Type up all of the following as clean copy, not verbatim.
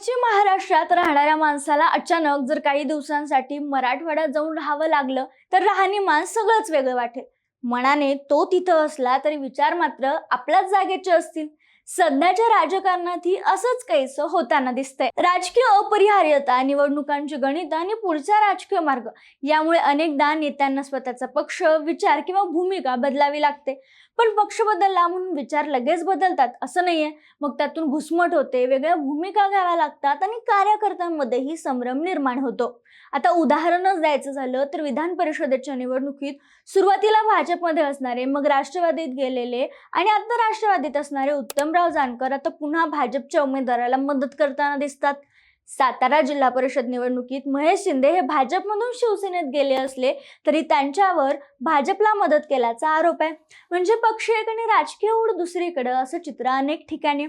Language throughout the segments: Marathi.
पश्चिम महाराष्ट्रात राहणाऱ्या माणसाला अचानक जर काही दिवसांसाठी मराठवाड्यात जाऊन राहावं लागलं तर राहणीमान सगळंच वेगळं वाटेल। मनाने तो तिथं असला तरी विचार मात्र आपल्याच जागेचे असतील। सध्याच्या राजकारणातही असंच काहीसं होताना दिसतंय। राजकीय अपरिहार्यता, निवडणुकांची गणित आणि पुढचा राजकीय मार्ग यामुळे अनेकदा नेत्यांना स्वतःचा पक्ष, विचार किंवा भूमिका बदलावी लागते। पण पक्ष बदलला म्हणून विचार लगेच बदलतात असं नाहीये। मग त्यातून घुसमट होते, वेगळ्या भूमिका घ्याव्या लागतात आणि कार्यकर्त्यांमध्येही संभ्रम निर्माण होतो। आता उदाहरणच द्यायचं झालं तर विधान परिषदेच्या निवडणुकीत सुरुवातीला भाजपमध्ये असणारे, मग राष्ट्रवादीत गेलेले आणि आता राष्ट्रवादीत असणारे उत्तमराव जानकर आता पुन्हा भाजपच्या उमेदवाराला मदत करताना दिसतात। सातारा जिल्हा परिषद निवडणुकीत महेश शिंदे हे भाजपमधून शिवसेनेत गेले असले तरी त्यांच्यावर भाजपला मदत केल्याचा आरोप आहे। म्हणजे पक्ष एक आणि राजकीय ओढ दुसरीकडे असं चित्र अनेक ठिकाणी।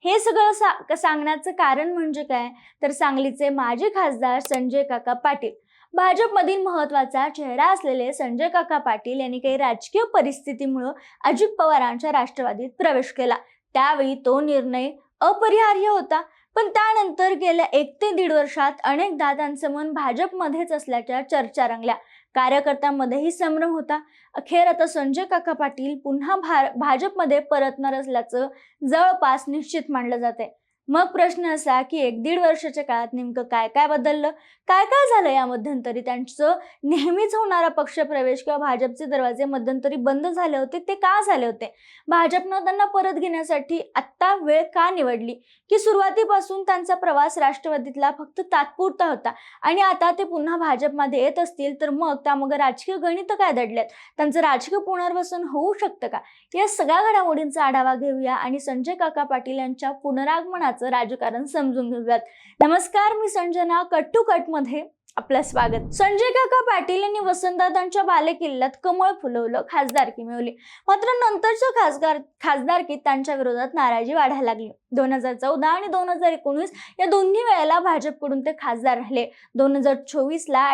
हे सगळं सांगण्याचं कारण म्हणजे काय तर सांगलीचे माजी खासदार संजय काका पाटील, भाजपमधील महत्वाचा चेहरा असलेले संजय काका पाटील यांनी काही राजकीय परिस्थितीमुळे अजित पवारांच्या राष्ट्रवादीत प्रवेश केला। त्यावेळी तो निर्णय अपरिहार्य होता, पण त्यानंतर गेल्या 1 ते 1.5 वर्षात अनेकदा त्यांचं मन भाजपमध्येच असल्याच्या चर्चा रंगल्या। कार्यकर्त्यांमध्येही संभ्रम होता। अखेर आता संजय काका पाटील पुन्हा भाजपमध्ये परतणार असल्याचं जवळपास निश्चित मानलं जाते। मग प्रश्न असा की 1-1.5 वर्षाच्या काळात नेमकं काय काय बदललं, काय काय झालं या मध्यंतरी? त्यांचं नेहमीच होणारा पक्ष प्रवेश किंवा भाजपचे दरवाजे मध्यंतरी बंद झाले होते, ते का झाले होते? भाजपनं त्यांना परत घेण्यासाठी आता वेळ का निवडली? की सुरुवातीपासून त्यांचा प्रवास राष्ट्रवादीतला फक्त तात्पुरता होता आणि आता ते पुन्हा भाजपमध्ये येत असतील तर मग त्यामागे राजकीय गणित काय दडलेत? त्यांचं राजकीय पुनर्वसन होऊ शकतं का? या सगळ्या घडामोडींचा आढावा घेऊया आणि संजय काका पाटील यांच्या पुनरागमनाचं राजकारण समजून घेऊयात। नमस्कार, मी संजना, कट टू कट मध्ये आपलं स्वागत। संजय काका पाटील यांनी वसंतदादांच्या बालेकिल्ल्यात कमळ फुलवलं, खासदारकी मिळवली। मात्र नंतरच्या खासदारकीत त्यांच्या विरोधात नाराजी वाढायला लागली। 2014 आणि 2019 या दोन्ही वेळेला भाजपकडून ते खासदार राहिले। 2024ला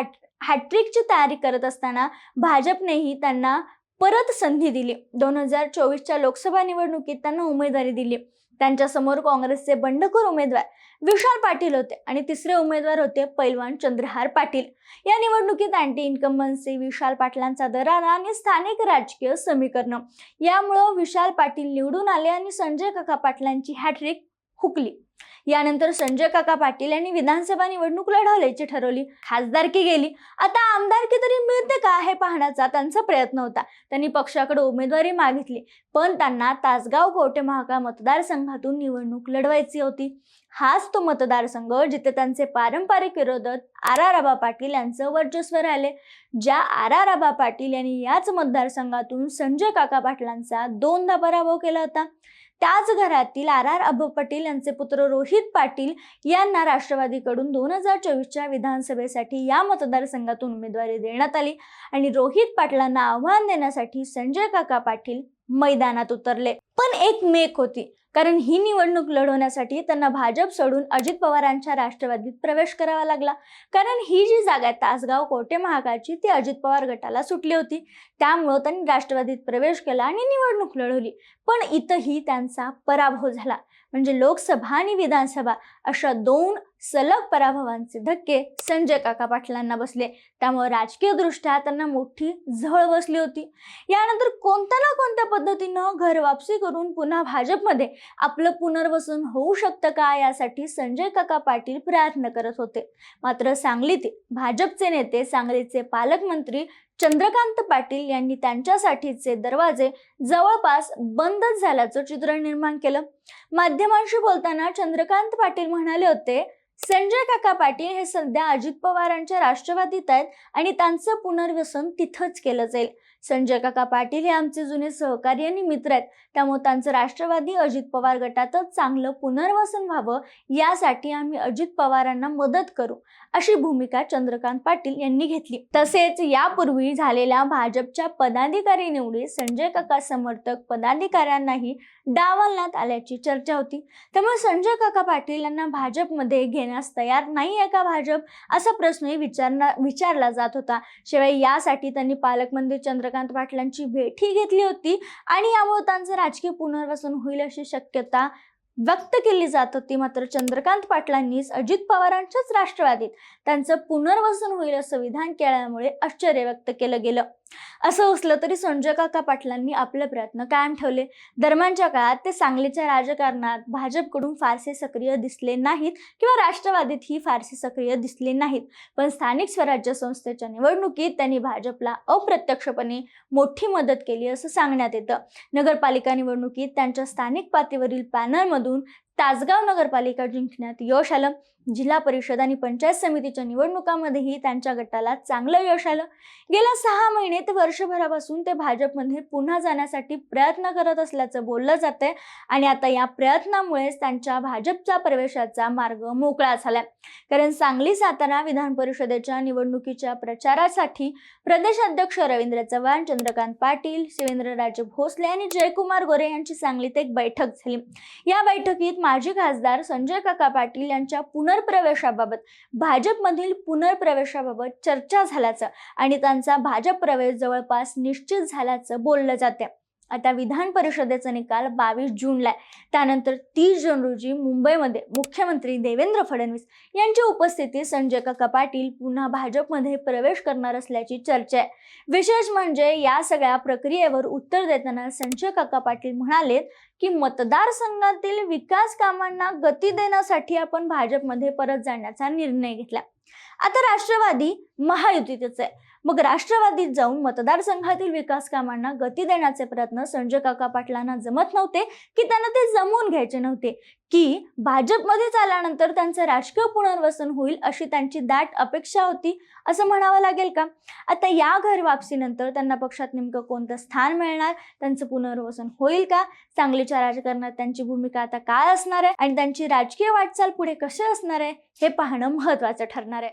हॅट्रिकची तयारी करत असताना भाजपनेही त्यांना परत संधी दिली। 2024च्या लोकसभा निवडणुकीत त्यांना उमेदवारी दिली। त्यांच्या समोर काँग्रेसचे बंडखोर उमेदवार विशाल पाटील होते आणि तिसरे उमेदवार होते पैलवान चंद्रहार पाटील। या निवडणुकीत अँटी इन्कम्बन्सी, विशाल पाटलांचा दरारा आणि स्थानिक राजकीय समीकरण यामुळे विशाल पाटील निवडून आले आणि संजय काका पाटलांची हॅट्रिक हुकली। यानंतर संजय काका पाटील यांनी विधानसभा निवडणूक लढवल्याची ठरवली। खासदारकी गेली, आता आमदारकी तरी मिळते का हे पाहण्याचा त्यांचा प्रयत्न होता। त्यांनी पक्षाकडे उमेदवारी मागितली, पण त्यांना तासगाव कोटे महाकाळ मतदारसंघातून निवडणूक लढवायची होती। हाच तो मतदारसंघ जिथे त्यांचे पारंपरिक विरोधक आर आबा पाटील यांचं वर्चस्व राहिले। ज्या आर आबा पाटील यांनी याच मतदारसंघातून संजय काका पाटलांचा 2दा पराभव केला होता। त्याच घरातील आर आबा पाटील यांचे पुत्र रोहित पाटील यांना राष्ट्रवादीकडून 2024च्या विधानसभेसाठी या मतदारसंघातून उमेदवारी देण्यात आली आणि रोहित पाटलांना आव्हान देण्यासाठी संजय काका पाटील मैदानात उतरले। पण एक मेक होती, कारण ही निवडणूक लढवण्यासाठी त्यांना भाजप सोडून अजित पवारांच्या राष्ट्रवादीत प्रवेश करावा लागला। कारण ही जी जागा तासगाव कोटे महाकाळची ती अजित पवार गटाला सुटली होती। त्यामुळे त्यांनी राष्ट्रवादीत प्रवेश केला आणि निवडणूक लढवली। पण इथंही त्यांचा पराभव झाला। म्हणजे लोकसभा आणि विधानसभा अशा 2 सलग पराभवांचे धक्के संजय काका पाटलांना बसले। त्यामुळे राजकीय दृष्ट्या त्यांना मोठी झळ बसली होती। यानंतर कोणत्या ना कोणत्या पद्धतीनं घर वापसी करून पुन्हा भाजपमध्ये आपलं पुनर्वसन होऊ शकतं का यासाठी संजय काका पाटील प्रयत्न करत होते। मात्र सांगलीतील भाजपचे नेते, सांगलीचे पालकमंत्री चंद्रकांत पाटील यांनी त्यांच्यासाठीचे दरवाजे जवळपास बंदच झाल्याचं चित्र निर्माण केलं। माध्यमांशी बोलताना चंद्रकांत पाटील म्हणाले होते, संजय काका पाटील हे सध्या अजित पवारांच्या राष्ट्रवादीत आहेत आणि त्यांचं पुनर्वसन तिथंच केलं जाईल। संजय काका पाटील हे आमचे जुने सहकारी आणि मित्र आहेत, त्यामुळे त्यांचं राष्ट्रवादी अजित पवार गटातच चांगलं पुनर्वसन व्हावं यासाठी आम्ही अजित पवारांना मदत करू, अशी भूमिका चंद्रकांत पाटील यांनी घेतली। तसेच यापूर्वी झालेल्या भाजपच्या पदाधिकारी निवडीत संजय काका समर्थक पदाधिकाऱ्यांनाही डावलण्यात आल्याची चर्चा होती। त्यामुळे संजय काका पाटील यांना भाजपमध्ये घेण्यास तयार नाहीये का भाजप, असा प्रश्नही विचारला जात होता। शिवाय यासाठी त्यांनी पालकमंत्री चंद्रकांत पाटलांची भेटही घेतली होती आणि यामुळे त्यांचं राजकीय पुनर्वसन होईल अशी शक्यता व्यक्त केली जात होती, मात्र चंद्रकांत पाटलांनीच अजित पवारांच्याच राष्ट्रवादीत त्यांचं पुनर्वसन होईल असं विधान केल्यामुळे आश्चर्य व्यक्त केलं गेलं. असं असलं तरी संजय काका पाटलांनी आपले प्रयत्न कायम ठेवले. दरम्यानच्या काळात ते सांगलीच्या राजकारणात भाजपकडून फारसे सक्रिय दिसले नाहीत किंवा राष्ट्रवादीतही फारसे सक्रिय दिसले नाहीत. पण स्थानिक स्वराज्य संस्थेच्या निवडणुकीत त्यांनी भाजपला अप्रत्यक्षपणे मोठी मदत केली असं सांगण्यात येतं. नगरपालिका निवडणुकीत त्यांच्या स्थानिक पातळीवरील पॅनलमधून तासगाव नगरपालिका जिंकण्यात यश आलं. जिल्हा परिषद आणि पंचायत समितीच्या निवडणुकांमध्येही त्यांच्या गटाला चांगलं यश आलं. गेल्या 6 महिने ते वर्षभरापासून ते भाजपमध्ये पुन्हा जाण्यासाठी प्रयत्न करत असल्याचं बोललं जातंय आणि आता या प्रयत्नामुळेच त्यांच्या भाजपच्या प्रवेशाचा मार्ग मोकळा झालाय. कारण सांगली सातारा विधान परिषदेच्या निवडणुकीच्या प्रचारासाठी प्रदेश अध्यक्ष रवींद्र चव्हाण, चंद्रकांत पाटील, शिवेंद्रराजे भोसले आणि जयकुमार गोरे यांची सांगलीत एक बैठक झाली. या बैठकीत माजी खासदार संजय काका पाटील यांच्या पुनर्प्रवेशाबाबत, भाजपमधील पुनर्प्रवेशाबाबत चर्चा झाल्याचं आणि त्यांचा भाजप प्रवेश जवळपास निश्चित झाल्याचं बोललं जाते. आता विधान परिषदेचा निकाल 22 जूनला आहे. त्यानंतर 30 जून रोजी मुंबईमध्ये मुख्यमंत्री देवेंद्र फडणवीस यांच्या उपस्थितीत संजय काका पाटील पुन्हा भाजपमध्ये प्रवेश करणार असल्याची चर्चा आहे. विशेष म्हणजे या सगळ्या प्रक्रियेवर उत्तर देताना संजय काका पाटील म्हणाले की मतदारसंघातील विकास कामांना गती देण्यासाठी आपण भाजपमध्ये परत जाण्याचा निर्णय घेतला. आता राष्ट्रवादी महायुतीतच आहे. मग राष्ट्रवादीत जाऊन मतदारसंघातील विकास कामांना गती देण्याचे प्रयत्न संजय काका पाटलांना जमत नव्हते की त्यांना ते जमवून घ्यायचे नव्हते की भाजपमध्ये आल्यानंतर त्यांचं राजकीय पुनर्वसन होईल अशी त्यांची दाट अपेक्षा होती असं म्हणावं लागेल का? आता या घर वापसीनंतर त्यांना पक्षात नेमकं कोणतं स्थान मिळणार, त्यांचं पुनर्वसन होईल का, सांगलीच्या राजकारणात त्यांची भूमिका आता काय असणार आहे आणि त्यांची राजकीय वाटचाल पुढे कशी असणार आहे हे पाहणं महत्त्वाचं ठरणार आहे.